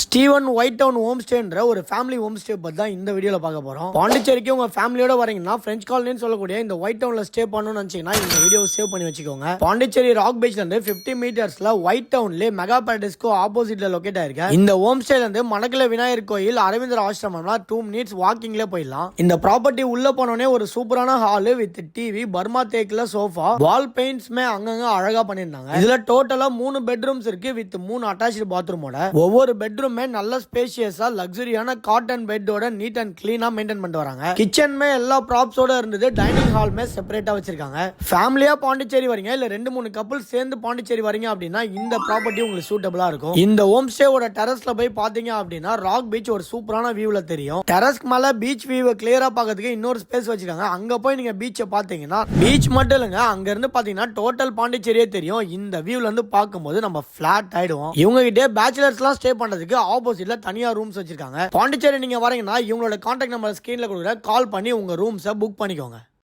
Steven white down home ஸ்டேன்ற ஒரு family home stay பத்தி தான் இந்த வீடியோல பார்க்க போறோம். பாண்டிச்சேரிக்கு உங்க ஃபேமிலியோட வரீங்கன்னா பிரெஞ்ச் காலனின்னு சொல்லக்கூடிய இந்த ஒயிட் டவுன்ல ஸ்டே பண்ணணும்னு நினைச்சீங்கன்னா இந்த வீடியோ சேவ் பண்ணி வச்சுக்கோங்க. பாண்டிச்சேரி ராக் பீச்ல இருந்து 50 மீட்டர்ஸ்ல ஒயிட் டவுன்ல மெகா பேரடைஸ்க்கு ஆப்போசிட்ல லொகேட் ஆயிருக்கு. இந்த ஹோம் ஸ்டேல இருந்து மணக்கல விநாயகர் கோயில், அரவிந்தர் ஆசிரமம்லாம் 2 மினிட்ஸ் வாக்கிங்ல போயிடலாம். இந்த ப்ராப்பர்ட்டி உள்ள போனோடனே ஒரு சூப்பரான ஹால் வித் டிவி, பர்மா தேக்ல சோஃபா, வால் பெயிண்ட்ஸ்மே அங்கங்க அழகா பண்ணிருந்தாங்க. இதுல டோட்டலா 3 பெட்ரூம்ஸ் இருக்கு வித் 3 அட்டாச்டு பாத்ரூமோட. ஒவ்வொரு பெட்ரூமே நல்ல ஸ்பேஷியஸா லக்ஸரியான காட்டன் பெட்டோட நீட் அண்ட் கிளீனா மெயின்டைன் பண்ணிட்டு வராங்க. கிச்சன்மே எல்லா ப்ராப்ஸோட இருந்தது. டைனிங் ஹால்மே செப்பரேட்டா வச்சிருக்காங்க. ஃபேமிலியா பாண்டிச்சேரி வரீங்க இல்ல 2-3 கப்பல் சேர்ந்து பாண்டிச்சேரி வரீங்க அப்படின்னா இந்த ப்ராப்பர்ட்டி உங்களுக்கு சூட்டபிளா இருக்கும். இந்த ஹோம் ஸ்டேவோட டெரஸ்ல போய் பாத்தீங்க அப்படின்னா ராக் பீச் ஒரு சூப்பரான வியூல தெரியும். டெரஸ்க்கு மேல பீச் வியூவை கிளியரா பாக்கிறதுக்கு இன்னொரு ஸ்பேஸ் வச்சிருக்காங்க. அங்க போய் நீங்க பீச்சை பாத்தீங்கன்னா பீச் மட்டும் இல்லங்க, அங்க இருந்து பாத்தீங்கன்னா டோட்டல் பாண்டிச்சேரியே தெரியும். இந்த வியூல இருந்து பார்க்கும்போது நம்ம பிளாட் ஆயிடுவோம். இவங்க கிட்டே பேச்சுலர்ஸ் எல்லாம் ஸ்டே பண்றதுக்கு ஆப்போசிட்ல தனியா ரூம்ஸ் வச்சிருக்காங்க. பாண்டிச்சேரி நீங்க வரீங்கன்னா இவங்களோட கான்டாக்ட் நம்பர் ஸ்கிரீன்ல கொடுக்குறேன். கால் பண்ணி உங்க ரூம்ஸை புக் பண்ணிக்கோங்க.